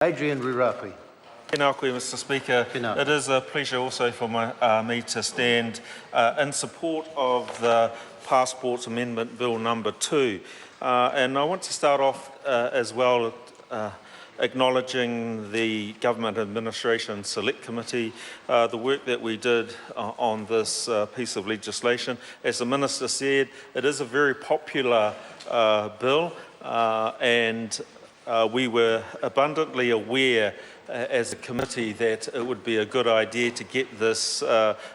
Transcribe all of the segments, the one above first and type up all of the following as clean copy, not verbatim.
Adrian Rurapi. Tēnā koe, Mr. Speaker. Tēnā. It is a pleasure also for me to stand in support of the Passports Amendment Bill number 2. And I want to start off as well acknowledging the Government Administration Select Committee, the work that we did on this piece of legislation. As the Minister said, it is a very popular bill and we were abundantly aware as a committee that it would be a good idea to get this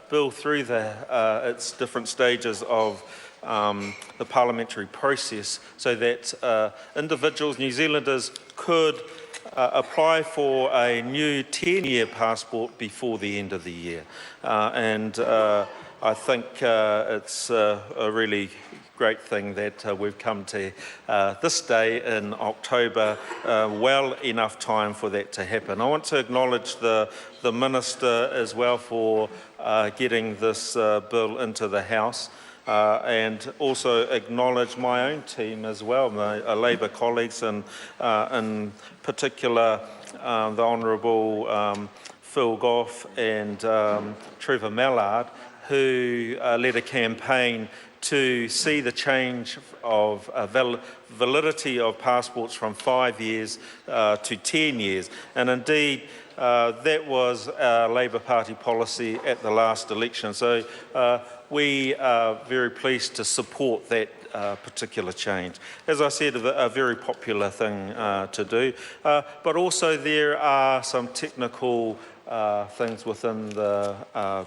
bill through its different stages of the parliamentary process so that individuals, New Zealanders, could apply for a new 10-year passport before the end of the year. I think it's a really great thing that we've come to this day in October, well enough time for that to happen. I want to acknowledge the Minister as well for getting this bill into the House. And also acknowledge my own team as well, my Labour colleagues, and in particular the Honourable Phil Goff and Trevor Mallard, who led a campaign to see the change of validity of passports from 5 years to 10 years. And indeed, that was our Labour Party policy at the last election. So we are very pleased to support that particular change. As I said, a very popular thing to do, but also there are some technical things within the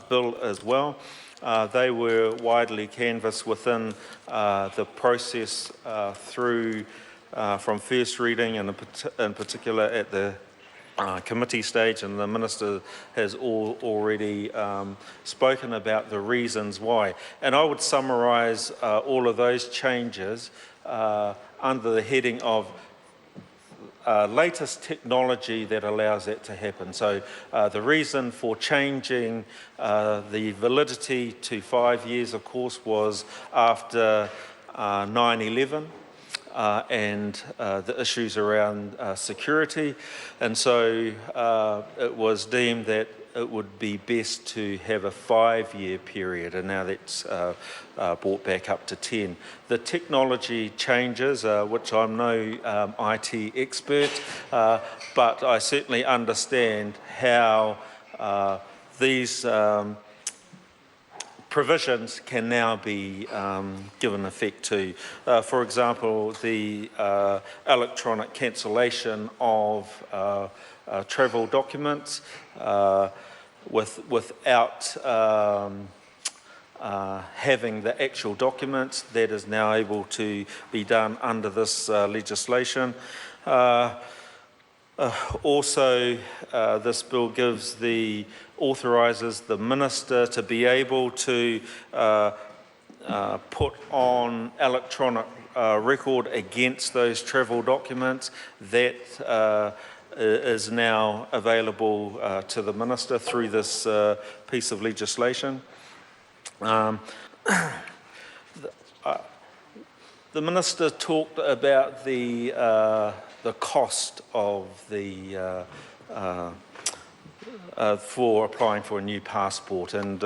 bill as well. They were widely canvassed within the process through from first reading and in particular at the committee stage, and the Minister has already spoken about the reasons why. And I would summarise all of those changes under the heading of latest technology that allows that to happen. So the reason for changing the validity to 5 years, of course, was after 9/11. And the issues around security, and so it was deemed that it would be best to have a 5-year period, and now that's brought back up to 10. The technology changes, which I'm no IT expert, but I certainly understand how these provisions can now be given effect to. For example, the electronic cancellation of travel documents without having the actual documents. That is now able to be done under this legislation. Also, this bill authorises the Minister to be able to put on electronic record against those travel documents. That is now available to the Minister through this piece of legislation. The Minister talked about the cost of for applying for a new passport, and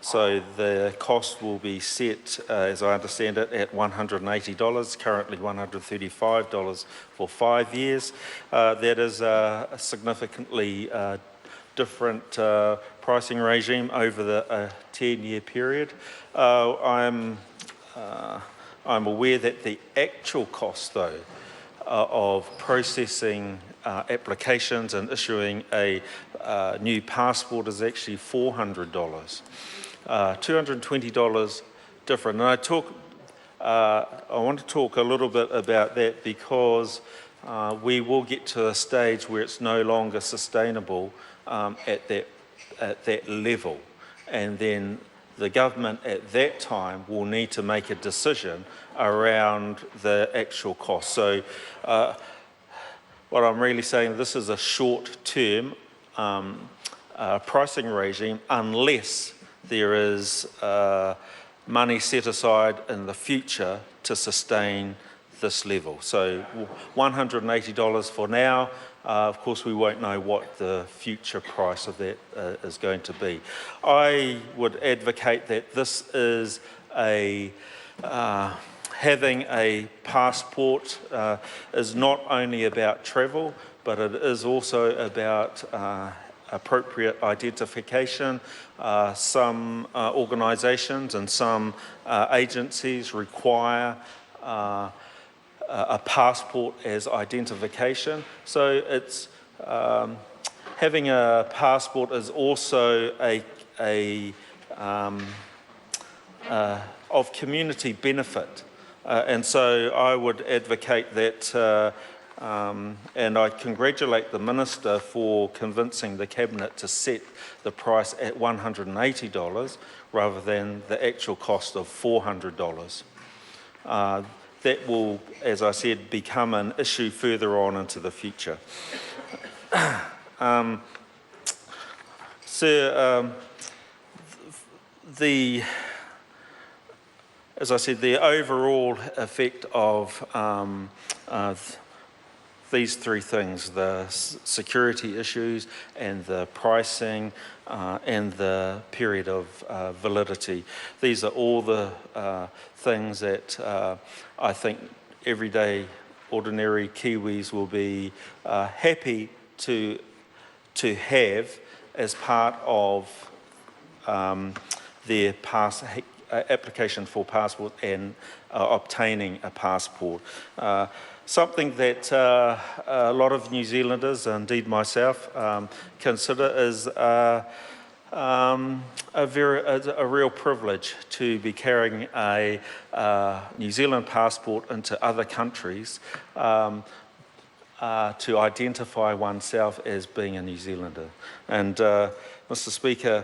so the cost will be set, as I understand it, at $180, currently $135 for 5 years. That is a significantly different pricing regime over the 10-year period. I'm aware that the actual cost, though, of processing applications and issuing a new passport is actually $400. $220 different. And I want to talk a little bit about that because we will get to a stage where it's no longer sustainable at that level, and then the government at that time will need to make a decision around the actual cost. So what I'm really saying, this is a short-term pricing regime unless there is money set aside in the future to sustain this level. So $180 for now. Of course, we won't know what the future price of that is going to be. I would advocate that this is having a passport is not only about travel, but it is also about appropriate identification. Some organisations and some agencies require a passport as identification. So it's having a passport is also of community benefit. And so I would advocate that, and I congratulate the Minister for convincing the Cabinet to set the price at $180 rather than the actual cost of $400. That will, as I said, become an issue further on into the future. As I said, the overall effect of these three things, the security issues and the pricing and the period of validity, these are all the things that I think everyday ordinary Kiwis will be happy to have as part of their application for passport and obtaining a passport. Something that a lot of New Zealanders, indeed myself, consider is a real privilege to be carrying a New Zealand passport into other countries to identify oneself as being a New Zealander. And Mr. Speaker,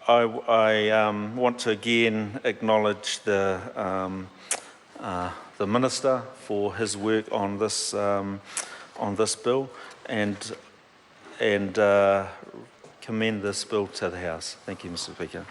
I want to again acknowledge the Minister for his work on this bill and commend this bill to the House. Thank you, Mr. Speaker.